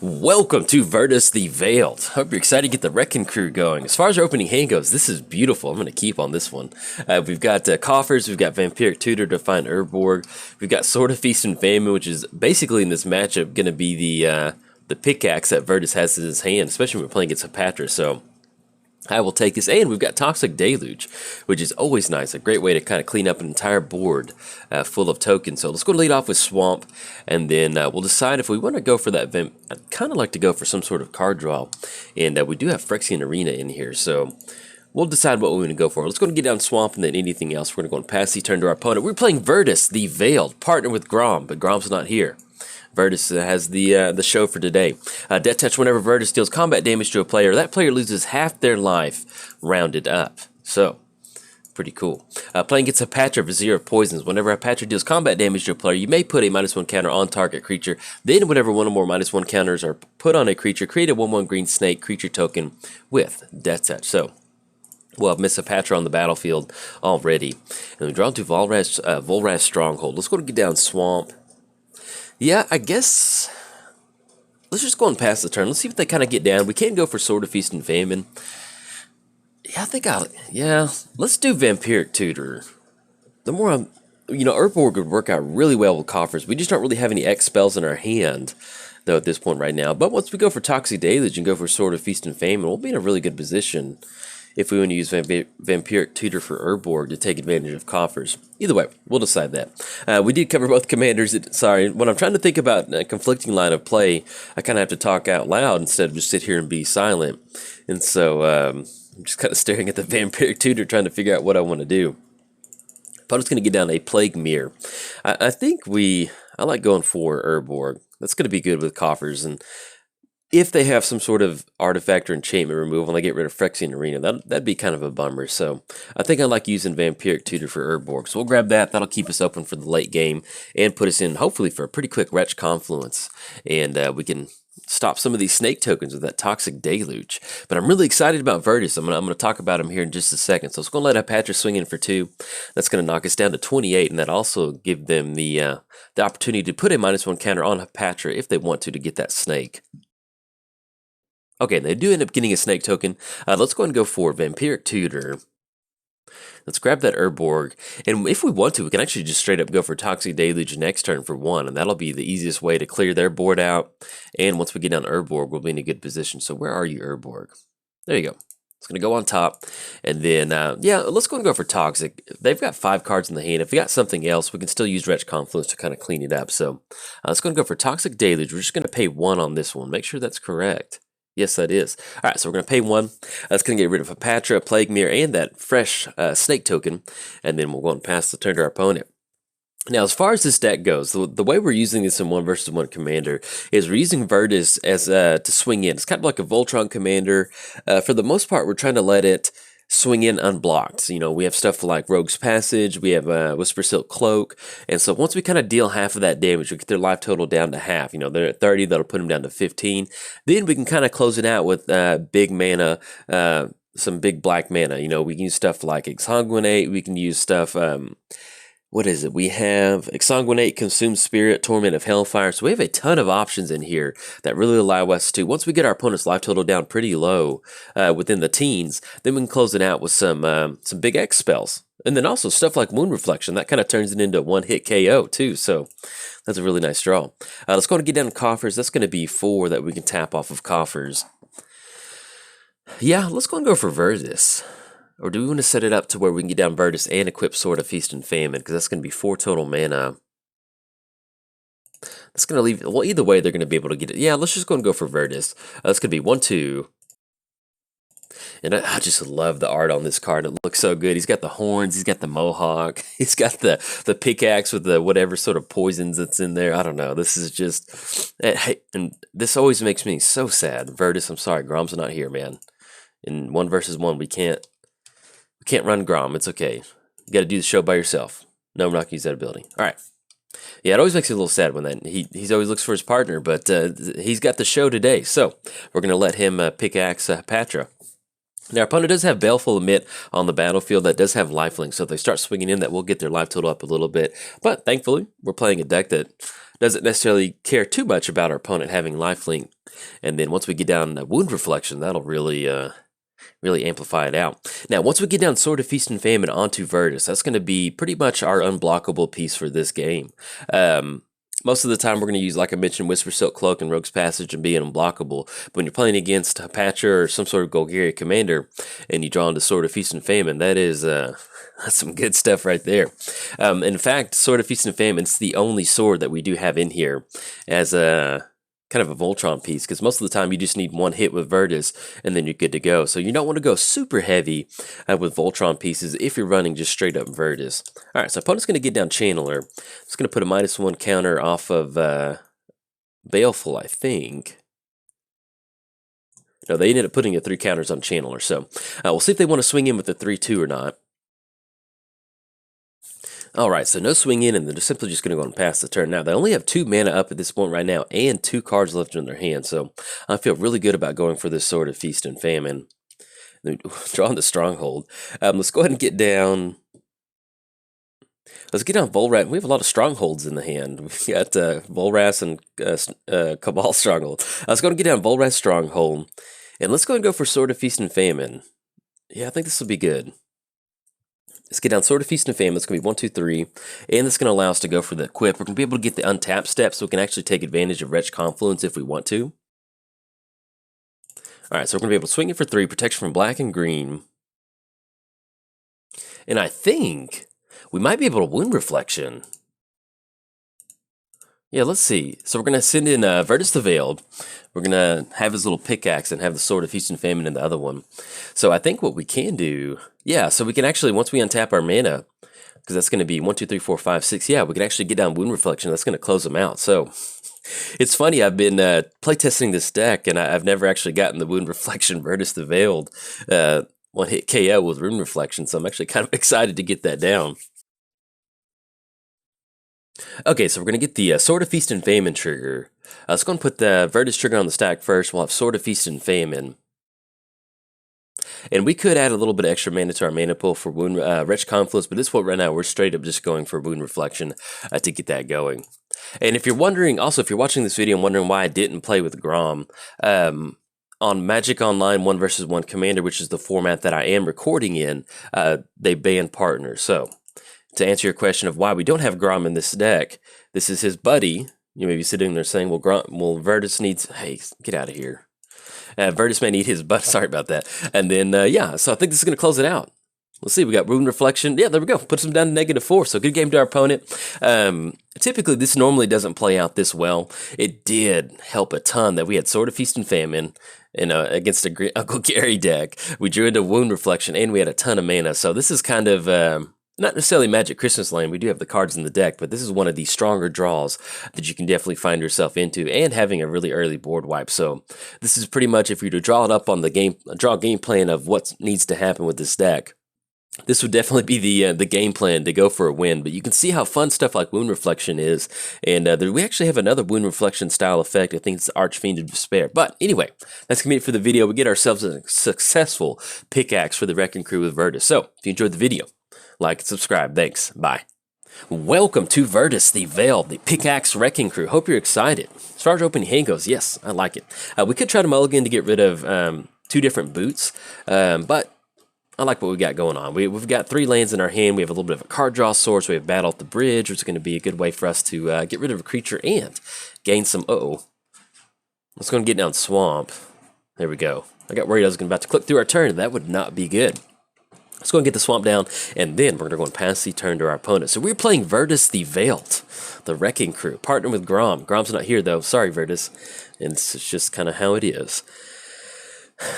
Welcome to Virtus the Veiled. Hope you're excited to get the Wrecking Crew going. As far as our opening hand goes, this is beautiful. I'm going to keep on this one. We've got Coffers, we've got Vampiric Tutor to find Urborg, we've got Sword of Feast and Famine, which is basically in this matchup going to be the pickaxe that Virtus has in his hand, especially when we're playing against Hapatra. So I will take this, and we've got Toxic Deluge, which is always nice, a great way to kind of clean up an entire board full of tokens. So let's go to lead off with Swamp, and then we'll decide if we want to go for that Vamp. I'd kind of like to go for some sort of card draw, and we do have Phyrexian Arena in here, so we'll decide what we're going to go for. Let's go and get down Swamp, and then anything else. We're going to go and pass the turn to our opponent. We're playing Virtus the Veiled, partner with Grom, but Grom's not here. Virtus has the show for today. Death Touch, whenever Virtus deals combat damage to a player, that player loses half their life, rounded up. So, pretty cool. Playing against Hapatra, Vizier of Poisons. Whenever Hapatra deals combat damage to a player, you may put a -1 counter on target creature. Then, whenever one or more -1 counters are put on a creature, create a 1/1 green snake creature token with Death Touch. So, we'll have Miss Hapatra on the battlefield already. And we draw to Volrath's Stronghold. Let's go to get down Swamp. Yeah, I guess let's just go and pass the turn. Let's see if they kind of get down. We can go for Sword of Feast and Famine. Yeah, I think let's do Vampiric Tutor. The more Urborg would work out really well with Coffers. We just don't really have any X spells in our hand, though, at this point right now. But once we go for Toxic Deluge and go for Sword of Feast and Famine, we'll be in a really good position if we want to use Vampiric Tutor for Urborg to take advantage of Coffers. Either way, we'll decide that. We did cover both commanders. Sorry, when I'm trying to think about a conflicting line of play, I kind of have to talk out loud instead of just sit here and be silent. And so I'm just kind of staring at the Vampiric Tutor trying to figure out what I want to do. Opponent's going to get down a Plague Mirror. I think I like going for Urborg. That's going to be good with Coffers, and if they have some sort of artifact or enchantment removal and they get rid of Phyrexian Arena, that'd be kind of a bummer. So I think I like using Vampiric Tutor for Urborg. So we'll grab that. That'll keep us open for the late game and put us in, hopefully, for a pretty quick Wretch Confluence. And we can stop some of these snake tokens with that Toxic Deluge. But I'm really excited about Virtus. I'm gonna talk about him here in just a second. So it's going to let Hapatra swing in for 2. That's going to knock us down to 28, and that also give them the opportunity to put a -1 counter on Hapatra if they want to get that snake. Okay, they do end up getting a snake token. Let's go ahead and go for Vampiric Tutor. Let's grab that Urborg. And if we want to, we can actually just straight up go for Toxic Deluge next turn for 1. And that'll be the easiest way to clear their board out. And once we get down to Urborg, we'll be in a good position. So where are you, Urborg? There you go. It's going to go on top. And then, let's go and go for Toxic. They've got 5 cards in the hand. If we got something else, we can still use Wretch Confluence to kind of clean it up. So let's go and go for Toxic Deluge. We're just going to pay 1 on this one. Make sure that's correct. Yes, that is. All right, so we're going to pay 1. That's going to get rid of Hapatra, Plague Mirror, and that fresh snake token. And then we'll go and pass the turn to our opponent. Now, as far as this deck goes, the way we're using this in 1 versus 1 commander is we're using Virtus as to swing in. It's kind of like a Voltron commander. For the most part, we're trying to let it swing in unblocked. We have stuff like Rogue's Passage, we have Whisper Silk Cloak, and so once we kind of deal half of that damage, we get their life total down to half. They're at 30, that'll put them down to 15. Then we can kind of close it out with big mana, some big black mana. We can use stuff like Exsanguinate, we can use stuff, what is it? We have Exsanguinate, Consume Spirit, Torment of Hellfire. So we have a ton of options in here that really allow us to, once we get our opponent's life total down pretty low within the teens, then we can close it out with some big X spells. And then also stuff like Wound Reflection. That kind of turns it into a one-hit KO too. So that's a really nice draw. Let's go and get down to Coffers. That's going to be 4 that we can tap off of Coffers. Yeah, let's go and go for Virtus. Or do we want to set it up to where we can get down Virtus and equip Sword of Feast and Famine? Because that's going to be 4 total mana. That's going to leave... Well, either way, they're going to be able to get it. Yeah, let's just go and go for Virtus. That's going to be 1, 2. And I just love the art on this card. It looks so good. He's got the horns. He's got the mohawk. He's got the pickaxe with the whatever sort of poisons that's in there. I don't know. This is just... And this always makes me so sad. Virtus, I'm sorry. Grom's not here, man. In 1 versus 1, we can't run Grom. It's okay. You got to do the show by yourself. No, I'm not going to use that ability. All right. Yeah, it always makes me a little sad when that he's always looks for his partner, but he's got the show today. So we're going to let him pickaxe Hapatra. Now, our opponent does have Baleful Emit on the battlefield. That does have lifelink, so if they start swinging in, that will get their life total up a little bit. But thankfully, we're playing a deck that doesn't necessarily care too much about our opponent having lifelink And then once we get down Wound Reflection, that'll really amplify it out. Now, once we get down Sword of Feast and Famine onto Virtus, that's going to be pretty much our unblockable piece for this game. Most of the time, we're going to use, like I mentioned, Whisper Silk Cloak and Rogue's Passage and being unblockable. But when you're playing against Hapatra or some sort of Golgari commander, and you draw into Sword of Feast and Famine, that is that's some good stuff right there. In fact, Sword of Feast and Famine is the only sword that we do have in here as a kind of a Voltron piece, because most of the time you just need one hit with Virtus and then you're good to go. So you don't want to go super heavy with Voltron pieces if you're running just straight up Virtus. Alright, so opponent's going to get down Channeler. It's going to put a -1 counter off of Baleful, I think. No, they ended up putting 3 counters on Channeler, so we'll see if they want to swing in with the 3-2 or not. Alright, so no swing in, and they're simply just going to go and pass the turn. Now, they only have 2 mana up at this point right now, and 2 cards left in their hand, so I feel really good about going for this Sword of Feast and Famine. Drawing the Stronghold. Let's go ahead and get down... Let's get down Volras. We have a lot of Strongholds in the hand. We've got Volras and Cabal Stronghold. Let's go ahead and get down Volras Stronghold, and let's go ahead and go for Sword of Feast and Famine. Yeah, I think this will be good. Let's get down Sword of Feast and Famine. It's going to be 1, 2, 3. And it's going to allow us to go for the equip. We're going to be able to get the untap step, so we can actually take advantage of Wretch Confluence if we want to. Alright, so we're going to be able to swing it for 3. Protection from black and green. And I think we might be able to Wound Reflection. Yeah, let's see. So we're going to send in Virtus the Veiled. We're going to have his little pickaxe and have the Sword of Feast and Famine in the other one. So I think what we can do... Yeah, so we can actually, once we untap our mana, because that's going to be 1, 2, 3, 4, 5, 6, yeah, we can actually get down Wound Reflection. That's going to close them out. So it's funny, I've been playtesting this deck, and I've never actually gotten the Wound Reflection Virtus the Veiled one-hit KO with Wound Reflection, so I'm actually kind of excited to get that down. Okay, so we're going to get the Sword of Feast and Famine trigger. Let's go and put the Virtus trigger on the stack first. We'll have Sword of Feast and Famine. And we could add a little bit of extra mana to our mana pool for Wound Wretch Confluence, but this point right now, we're straight up just going for Wound Reflection to get that going. And if you're wondering, also, if you're watching this video and wondering why I didn't play with Grom, on Magic Online 1 vs 1 Commander, which is the format that I am recording in, they banned partners. So, to answer your question of why we don't have Grom in this deck, this is his buddy. You may be sitting there saying, well, Virtus needs... Hey, get out of here. Virtus may need his butt. Sorry about that. And then, yeah, so I think this is going to close it out. Let's see, we got Wound Reflection. Yeah, there we go. Puts them down to -4, so good game to our opponent. Typically, this normally doesn't play out this well. It did help a ton that we had Sword of Feast and Famine against a Uncle Gary deck. We drew into Wound Reflection, and we had a ton of mana. So this is kind of... not necessarily Magic Christmas Land, we do have the cards in the deck, but this is one of the stronger draws that you can definitely find yourself into, and having a really early board wipe. So this is pretty much, if you were to draw it up on the game plan of what needs to happen with this deck, this would definitely be the game plan to go for a win. But you can see how fun stuff like Wound Reflection is, and we actually have another Wound Reflection style effect. I think it's the Archfiend of Despair. But anyway, that's going to be it for the video. We get ourselves a successful pickaxe for the Wrecking Crew with Virtus. So if you enjoyed the video, like and subscribe. Thanks. Bye. Welcome to Virtus the Veiled, the Pickaxe Wrecking Crew. Hope you're excited. As far as opening hand goes, yes, I like it. We could try to mulligan to get rid of 2 different boots, but I like what we got going on. We've got 3 lands in our hand. We have a little bit of a card draw source. We have Battle at the Bridge, which is going to be a good way for us to get rid of a creature and gain some... Let's go and get down Swamp. There we go. I got worried I was about to click through our turn. That would not be good. Let's go and get the Swamp down, and then we're going to go and pass the turn to our opponent. So we're playing Virtus the Veiled, the Wrecking Crew, partnered with Grom. Grom's not here, though. Sorry, Virtus. And it's just kind of how it is.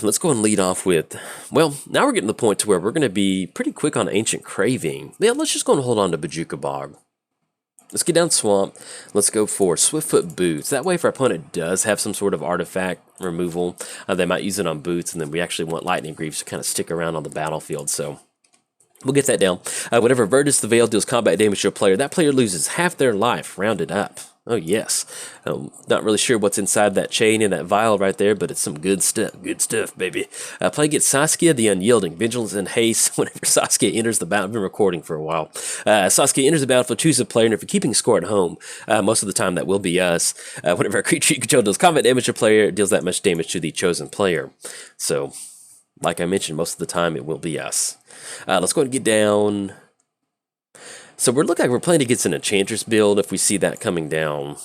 Let's go and lead off with... Well, now we're getting to the point to where we're going to be pretty quick on Ancient Craving. Yeah, let's just go and hold on to Bojuka Bog. Let's get down Swamp. Let's go for Swiftfoot Boots. That way, if our opponent does have some sort of artifact removal, they might use it on Boots, and then we actually want Lightning Greaves to kind of stick around on the battlefield. So we'll get that down. Whenever Virtus the Veiled deals combat damage to a player, that player loses half their life, rounded up. Oh yes. Not really sure what's inside that chain in that vial right there, but it's some good stuff. Good stuff, baby. Play against Saskia, the Unyielding. Vigilance and Haste. Whenever Saskia enters the battle, I've been recording for a while. Saskia enters the battlefield, choose a player, and if you're keeping score at home, most of the time that will be us. Whenever a creature you control deals combat damage to a player, it deals that much damage to the chosen player. So, like I mentioned, most of the time it will be us. Let's go ahead and get down. So we're looking like we're playing against an Enchantress build if we see that coming down.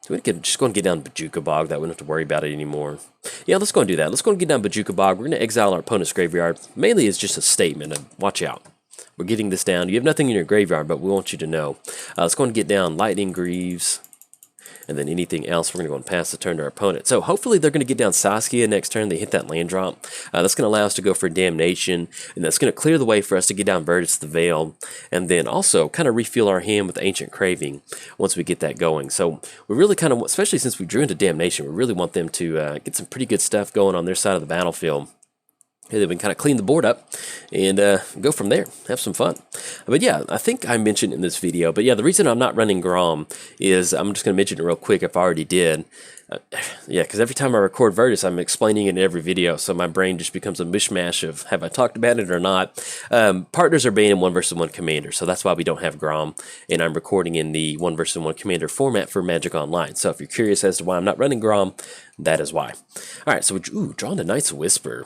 So we can just go and get down Bajuka Bog. That we don't have to worry about it anymore. Yeah, let's go and do that. Let's go and get down Bajuka Bog. We're going to exile our opponent's graveyard. Mainly as just a statement of watch out. We're getting this down. You have nothing in your graveyard, but we want you to know. Let's go and get down Lightning Greaves. And then anything else, we're going to go and pass the turn to our opponent. So hopefully they're going to get down Saskia next turn. They hit that land drop. That's going to allow us to go for Damnation. And that's going to clear the way for us to get down Virtus the Veil. And then also kind of refuel our hand with Ancient Craving once we get that going. So we really kind of, especially since we drew into Damnation, we really want them to get some pretty good stuff going on their side of the battlefield. And then we can kind of clean the board up and go from there. Have some fun. But yeah, I think I mentioned in this video, but yeah, the reason I'm not running Grom is, I'm just going to mention it real quick if I already did. Yeah, because every time I record Virtus, I'm explaining it in every video, so my brain just becomes a mishmash of have I talked about it or not. Partners are banning 1 versus 1 commander, so that's why we don't have Grom, and I'm recording in the 1 versus 1 commander format for Magic Online. So if you're curious as to why I'm not running Grom, that is why. All right, so drawing the Knight's Whisper.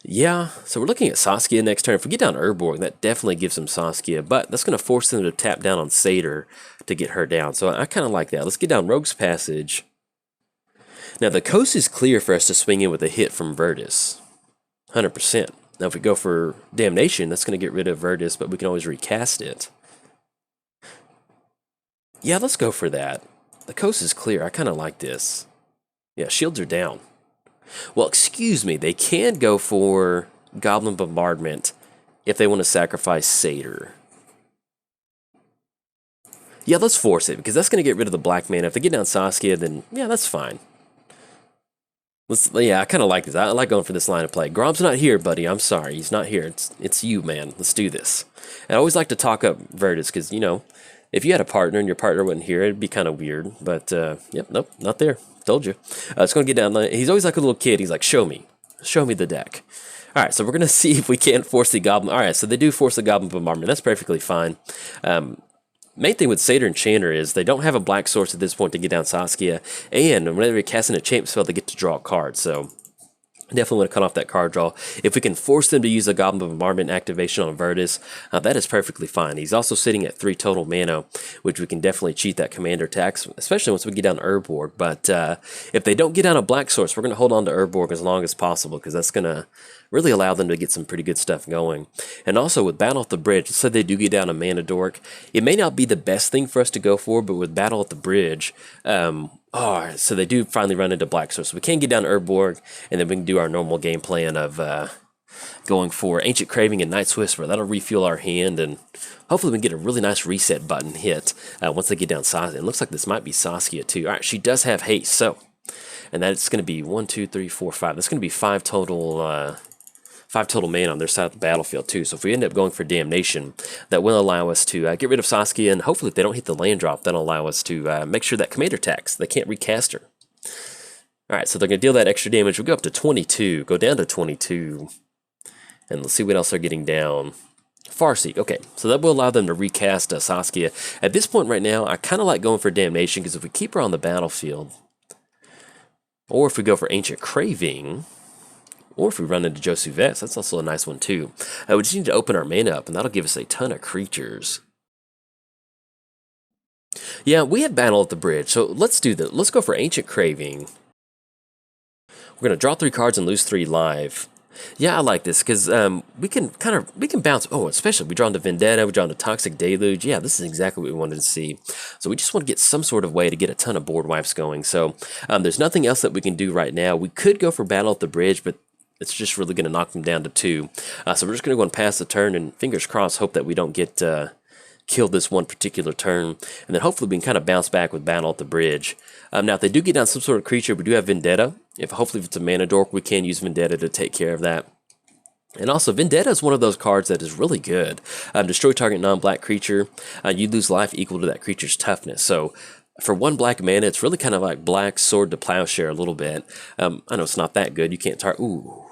Yeah, so we're looking at Saskia next turn. If we get down Urborg, that definitely gives them Saskia, but that's going to force them to tap down on Satyr to get her down. So I kind of like that. Let's get down Rogue's Passage. Now, the coast is clear for us to swing in with a hit from Virtus. 100%. Now, if we go for Damnation, that's going to get rid of Virtus, but we can always recast it. Yeah, let's go for that. The coast is clear. I kind of like this. Yeah, shields are down. Well, excuse me, they can go for Goblin Bombardment if they want to sacrifice Satyr. Yeah, let's force it, because that's going to get rid of the black mana. If they get down Saskia, then yeah, that's fine. Yeah, I kind of like this. I like going for this line of play. Grom's not here, buddy. I'm sorry. He's not here. It's you, man. Let's do this. And I always like to talk up Virtus, because, you know, if you had a partner and your partner wasn't here, it'd be kind of weird. But, yep, nope, not there. Told you. It's going to get down. He's always like a little kid. He's like, show me. Show me the deck. All right, so we're going to see if we can't force the Goblin. All right, so they do force the Goblin Bombardment. That's perfectly fine. Main thing with Satyr and Chanter is they don't have a black source at this point to get down Saskia. And whenever you're casting a champ spell, they get to draw a card. So definitely want to cut off that card draw. If we can force them to use a Goblin Bombardment activation on Virtus, that is perfectly fine. He's also sitting at 3 total mana, which we can definitely cheat that commander tax, especially once we get down to Urborg. But if they don't get down a black source, we're going to hold on to Urborg as long as possible, because that's going to really allow them to get some pretty good stuff going. And also with Battle at the Bridge, let's say they do get down a Mana Dork, it may not be the best thing for us to go for, but with Battle at the Bridge, so they do finally run into black source. So we can get down to Urborg, and then we can do our normal game plan of going for Ancient Craving and Knight's Whisper. That'll refuel our hand, and hopefully we can get a really nice reset button hit once they get down Saskia. It looks like this might be Saskia too. All right, she does have haste, so, and that's going to be 1, 2, 3, 4, 5. That's going to be 5 total. 5 total mana on their side of the battlefield too. So if we end up going for Damnation, that will allow us to get rid of Saskia, and hopefully if they don't hit the land drop, that'll allow us to make sure that commander tax, they can't recast her. Alright, so they're going to deal that extra damage. We'll go up to 22, go down to 22, and let's see what else they're getting down. Farseek, okay, so that will allow them to recast Saskia. At this point right now, I kind of like going for Damnation, because if we keep her on the battlefield, or if we go for Ancient Craving, or if we run into Josuves, that's also a nice one too. We just need to open our mana up, and that'll give us a ton of creatures. Yeah, we have Battle at the Bridge, so let's do that. Let's go for Ancient Craving. We're going to draw 3 cards and lose 3 live. Yeah, I like this, because we can bounce. Oh, especially we draw into Vendetta, we draw into Toxic Deluge. Yeah, this is exactly what we wanted to see. So we just want to get some sort of way to get a ton of board wipes going. So there's nothing else that we can do right now. We could go for Battle at the Bridge, but it's just really going to knock them down to 2. So we're just going to go and pass the turn, and fingers crossed, hope that we don't get killed this one particular turn. And then hopefully we can kind of bounce back with Battle at the Bridge. Now, if they do get down some sort of creature, we do have Vendetta. Hopefully if it's a Mana Dork, we can use Vendetta to take care of that. And also, Vendetta is one of those cards that is really good. Destroy target non-black creature. You lose life equal to that creature's toughness. So For 1 black mana, it's really kind of like black sword to plowshare a little bit. I know it's not that good. You can't target. Ooh,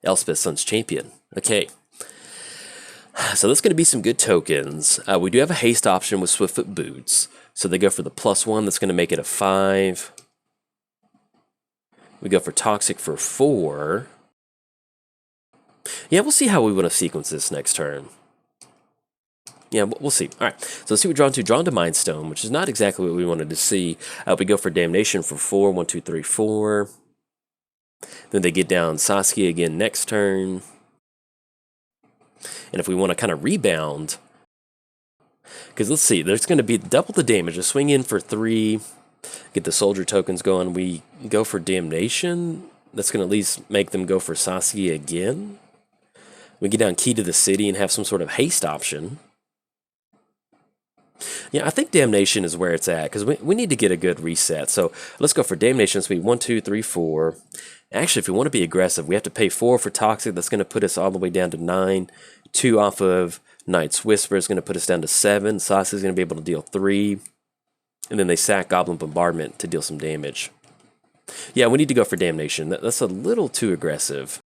Elspeth Sun's Champion. Okay. So that's going to be some good tokens. We do have a haste option with Swiftfoot Boots. So they go for the +1. That's going to make it a 5. We go for Toxic for 4. Yeah, we'll see how we want to sequence this next turn. Yeah, we'll see. All right, so let's see what we're drawn to. Drawn to Mind Stone, which is not exactly what we wanted to see. We go for Damnation for 4. 1, 2, 3, 4. Then they get down Saskia again next turn. And if we want to kind of rebound, because let's see, there's going to be double the damage. A swing in for 3, get the soldier tokens going. We go for Damnation. That's going to at least make them go for Saskia again. We get down Key to the City and have some sort of haste option. Yeah, I think Damnation is where it's at, because we need to get a good reset. So let's go for Damnation. So we 1, 2, 3, 4. Actually, if we want to be aggressive, we have to pay 4 for Toxic. That's going to put us all the way down to 9. 2 off of Knight's Whisper is going to put us down to 7. Saskia is going to be able to deal 3. And then they sack Goblin Bombardment to deal some damage. Yeah, we need to go for Damnation. That's a little too aggressive.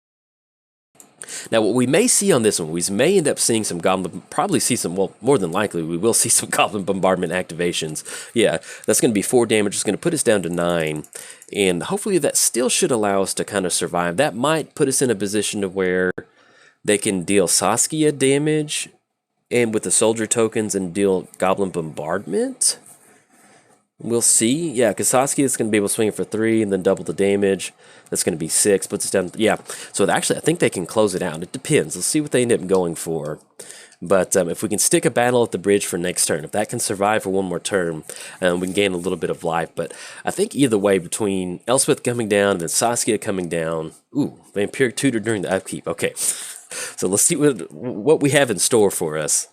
Now, what we may see on this one, we may end up seeing some Goblin, probably see some, well, more than likely, we will see some Goblin Bombardment activations. Yeah, that's going to be 4 damage. It's going to put us down to 9. And hopefully that still should allow us to kind of survive. That might put us in a position to where they can deal Saskia damage and with the soldier tokens and deal Goblin Bombardment. We'll see. Yeah, because Saskia is going to be able to swing it for 3 and then double the damage. That's going to be 6. Puts us down. Yeah. So actually, I think they can close it out. It depends. Let's see what they end up going for. But if we can stick a battle at the bridge for next turn, if that can survive for 1 more turn, we can gain a little bit of life. But I think either way, between Elspeth coming down and then Saskia coming down. Ooh, Vampiric Tutor during the upkeep. Okay. So let's see what we have in store for us.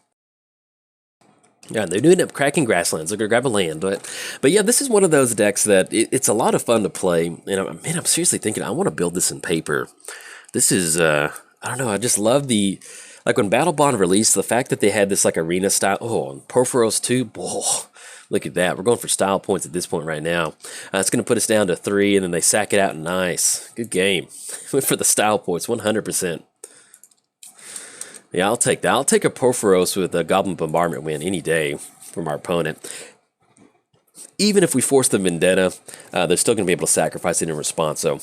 Yeah, they're doing up cracking grasslands. They're going to grab a land. But yeah, this is one of those decks that it's a lot of fun to play. And man, I'm seriously thinking I want to build this in paper. This is, I don't know, I just love the, like when Battle Bond released, the fact that they had this like arena style. Oh, and Porphyros too. Oh, look at that. We're going for style points at this point right now. It's going to put us down to 3, and then they sack it out. Nice. Good game. Went for the style points, 100%. Yeah, I'll take that. I'll take a Porphyros with a Goblin Bombardment win any day from our opponent. Even if we force the Vendetta, they're still going to be able to sacrifice it in response. So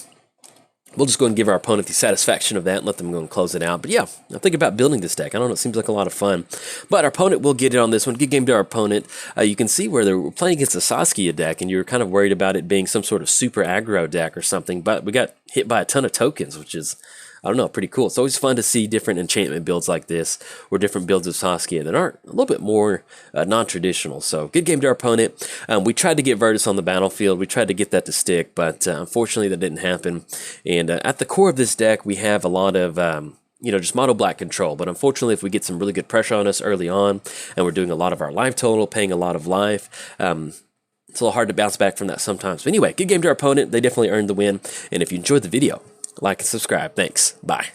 we'll just go and give our opponent the satisfaction of that and let them go and close it out. But yeah, I'm thinking about building this deck. I don't know, it seems like a lot of fun. But our opponent will get it on this one. Good game to our opponent. You can see where they were playing against a Saskia deck, and you were kind of worried about it being some sort of super aggro deck or something. But we got hit by a ton of tokens, which is, I don't know, pretty cool. It's always fun to see different enchantment builds like this, or different builds of Saskia that aren't a little bit more non-traditional. So good game to our opponent. We tried to get Virtus on the battlefield. We tried to get that to stick, but unfortunately that didn't happen. And at the core of this deck, we have a lot of just mono black control. But unfortunately, if we get some really good pressure on us early on, and we're doing a lot of our life total, paying a lot of life, it's a little hard to bounce back from that sometimes. But anyway, good game to our opponent. They definitely earned the win. And if you enjoyed the video, like and subscribe. Thanks. Bye.